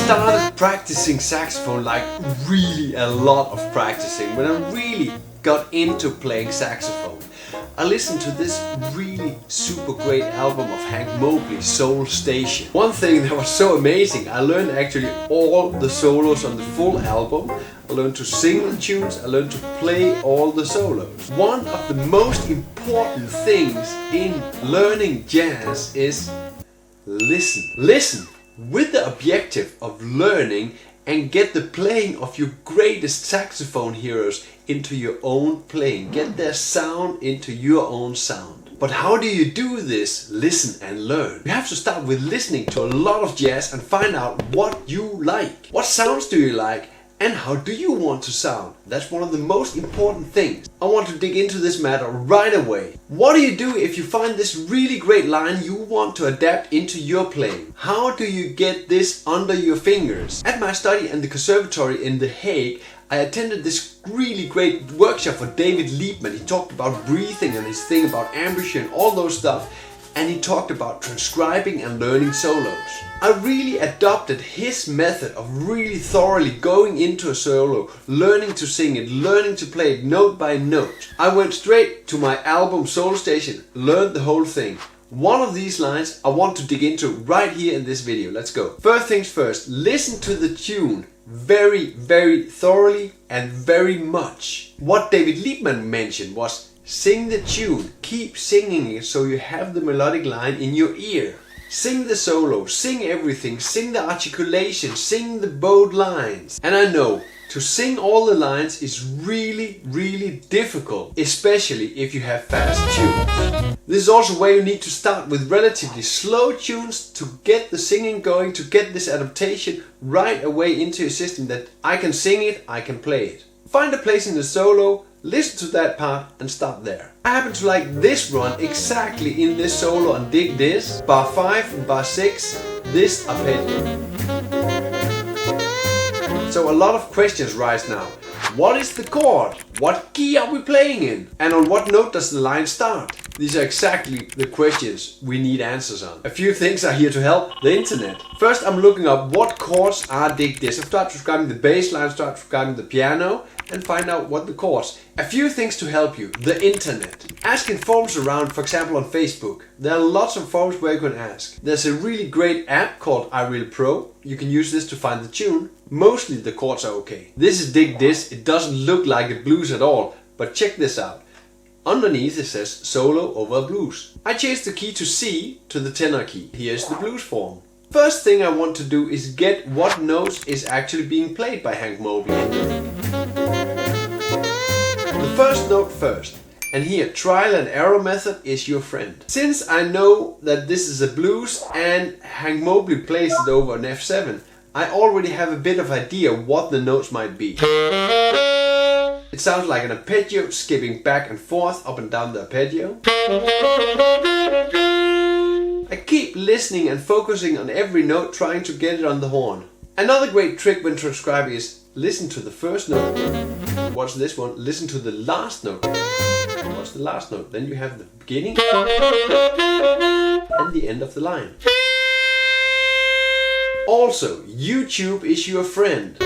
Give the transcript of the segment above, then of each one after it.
started practicing saxophone, like really a lot of practicing, when I really got into playing saxophone. I listened to this really super great album of Hank Mobley, Soul Station. One thing that was so amazing, I learned actually all the solos on the full album. I learned to sing the tunes, I learned to play all the solos. One of the most important things in learning jazz is listen. Listen with the objective of learning and get the playing of your greatest saxophone heroes into your own playing. Get their sound into your own sound. But how do you do this? Listen and learn. You have to start with listening to a lot of jazz and find out what you like. What sounds do you like? And how do you want to sound? That's one of the most important things. I want to dig into this matter right away. What do you do if you find this really great line you want to adapt into your playing? How do you get this under your fingers? At my study in the conservatory in The Hague, I attended this really great workshop for David Liebman. He talked about breathing and his thing about embouchure and all those stuff. And he talked about transcribing and learning solos. I really adopted his method of really thoroughly going into a solo, learning to sing it, learning to play it note by note. I went straight to my album Soul Station, learned the whole thing. One of these lines I want to dig into right here in this video. Let's go. First things first, listen to the tune very, very thoroughly and very much. What David Liebman mentioned was sing the tune, keep singing it so you have the melodic line in your ear. Sing the solo, sing everything, sing the articulation, sing the bowed lines. And I know, to sing all the lines is really, really difficult, especially if you have fast tunes. This is also where you need to start with relatively slow tunes to get the singing going, to get this adaptation right away into your system that I can sing it, I can play it. Find a place in the solo, listen to that part and stop there. I happen to like this run exactly in this solo on Dig Dis, bar 5 and bar 6, this arpeggio. So a lot of questions rise now. What is the chord? What key are we playing in? And on what note does the line start? These are exactly the questions we need answers on. A few things are here to help: the internet. First, I'm looking up what chords are Dig Dis. I start transcribing the bass line, start transcribing the piano, and find out what the chords. A few things to help you: the internet. Asking forums around, for example on Facebook. There are lots of forums where you can ask. There's a really great app called iReal Pro. You can use this to find the tune. Mostly the chords are okay. This is Dig Dis. It doesn't look like a blues at all, but check this out. Underneath it says solo over blues. I changed the key to C to the tenor key. Here's the blues form. First thing I want to do is get what notes is actually being played by Hank Mobley in the lick. The first note first. And here, trial and error method is your friend. Since I know that this is a blues and Hank Mobley plays it over an F7, I already have a bit of idea what the notes might be. It sounds like an arpeggio skipping back and forth up and down the arpeggio. I keep listening and focusing on every note, trying to get it on the horn. Another great trick when transcribing is listen to the first note. Watch this one. Listen to the last note. Watch the last note. Then you have the beginning and the end of the line. Also, YouTube is your friend.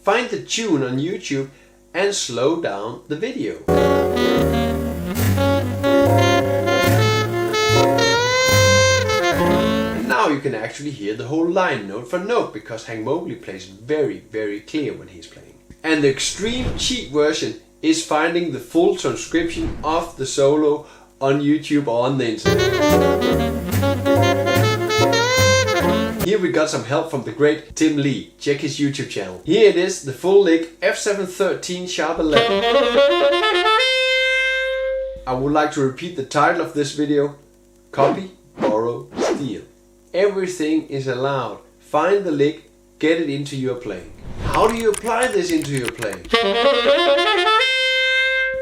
Find the tune on YouTube and slow down the video. And now you can actually hear the whole line note for note, because Hank Mobley plays very, very clear when he's playing. And the extreme cheap version is finding the full transcription of the solo on YouTube or on the internet. Here we got some help from the great Tim Lee. Check his YouTube channel. Here it is, the full lick, F713 sharp 11. I would like to repeat the title of this video: Copy, Borrow, Steal. Everything is allowed. Find the lick, get it into your playing. How do you apply this into your playing?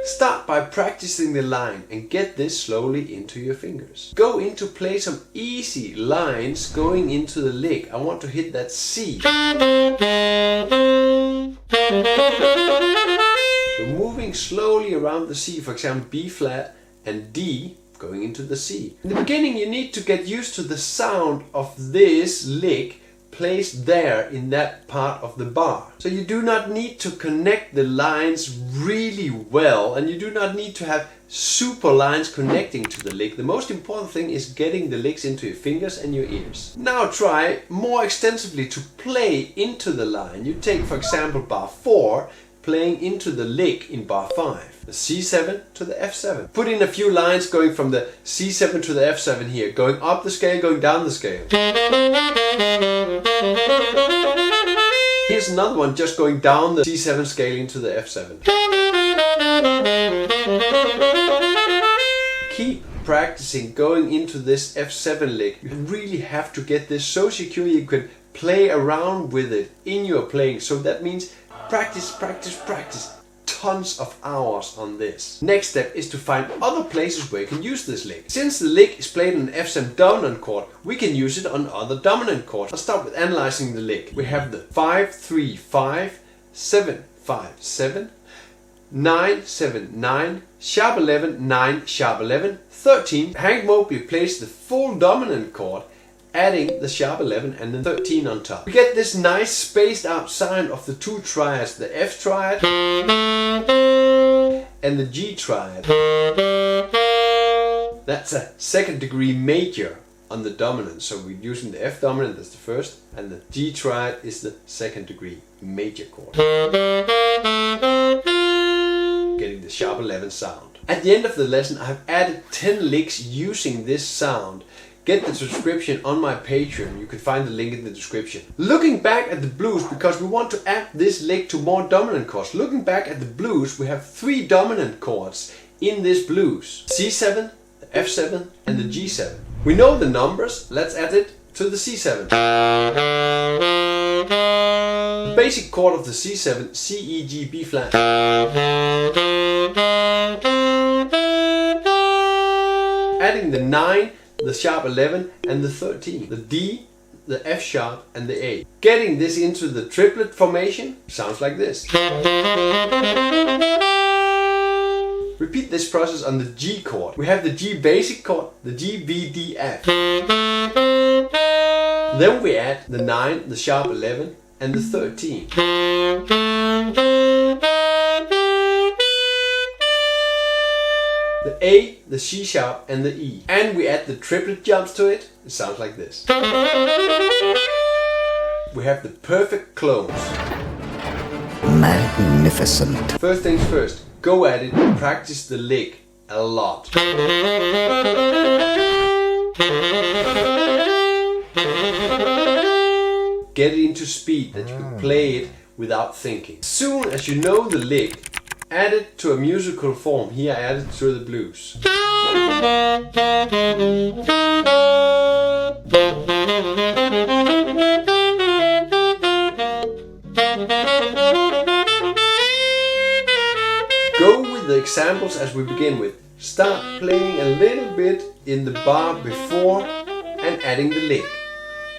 Start by practicing the line and get this slowly into your fingers. Go in to play some easy lines going into the lick. I want to hit that C. So moving slowly around the C, for example B flat and D, going into the C. In the beginning you need to get used to the sound of this lick placed there in that part of the bar. So you do not need to connect the lines really well, and you do not need to have super lines connecting to the lick. The most important thing is getting the licks into your fingers and your ears. Now try more extensively to play into the line. You take for example bar 4, playing into the lick in bar 5, the C7 to the F7. Put in a few lines going from the C7 to the F7 here, going up the scale, going down the scale. Here's another one just going down the C7 scale into the F7. Keep practicing going into this F7 lick. You really have to get this so secure you can play around with it in your playing. So that means practice, practice, practice. Tons of hours on this. Next step is to find other places where you can use this lick. Since the lick is played on an F7 dominant chord, we can use it on other dominant chords. I'll start with analyzing the lick. We have the 5, 3, 5, 7, 5, 7, 9, 7, 9, sharp 11, 9, sharp 11, 13. Hank Mobley plays the full dominant chord, adding the sharp 11 and the 13 on top. We get this nice spaced out sound of the two triads, the F triad and the G triad. That's a second degree major on the dominant, so we're using the F dominant as the first, and the G triad is the second degree major chord. Getting the sharp 11 sound. At the end of the lesson I have added 10 licks using this sound. Get the transcription on my Patreon, you can find the link in the description. Looking back at the blues, because we want to add this lick to more dominant chords. Looking back at the blues, we have 3 dominant chords in this blues. C7, the F7 and the G7. We know the numbers, let's add it to the C7. The basic chord of the C7, C, E, G, B flat. Adding the 9, the sharp 11 and the 13, the D, the F sharp and the A. Getting this into the triplet formation sounds like this. Repeat this process on the G chord. We have the G basic chord, the G, B, D, F. Then we add the 9, the sharp 11 and the 13. The A, the C sharp and the E. And we add the triplet jumps to it. It sounds like this. We have the perfect close. Magnificent. First things first, go at it and practice the lick a lot. Get it into speed that you can play it without thinking. As soon as you know the lick, add it to a musical form. Here I added to the blues. Go with the examples as we begin with. Start playing a little bit in the bar before and adding the lick.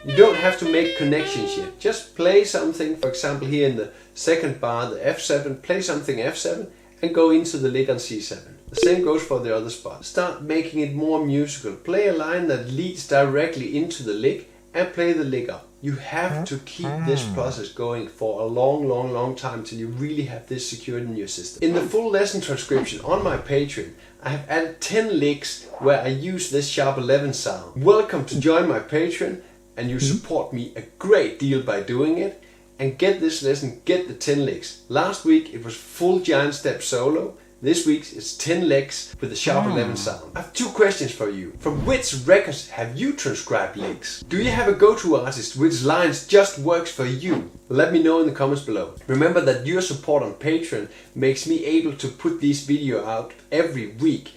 You don't have to make connections yet. Just play something, for example here in the second bar, the F7, play something F7 and go into the lick on C7. The same goes for the other spot. Start making it more musical. Play a line that leads directly into the lick and play the lick up. You have to keep this process going for a long time till you really have this secured in your system. In the full lesson transcription on my Patreon, I have added 10 licks where I use this sharp 11 sound. Welcome to join my Patreon, and you support me a great deal by doing it. And get this lesson, get the 10 licks. Last week it was full giant step solo. This week it's 10 licks with the sharp 11 sound. I have 2 questions for you. From which records have you transcribed licks? Do you have a go-to artist which lines just works for you? Let me know in the comments below. Remember that your support on Patreon makes me able to put these videos out every week.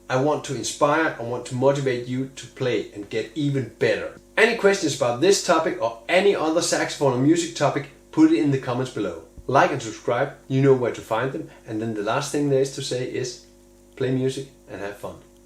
I want to inspire, I want to motivate you to play and get even better. Any questions about this topic or any other saxophone or music topic, put it in the comments below. Like and subscribe, you know where to find them. And then the last thing there is to say is play music and have fun.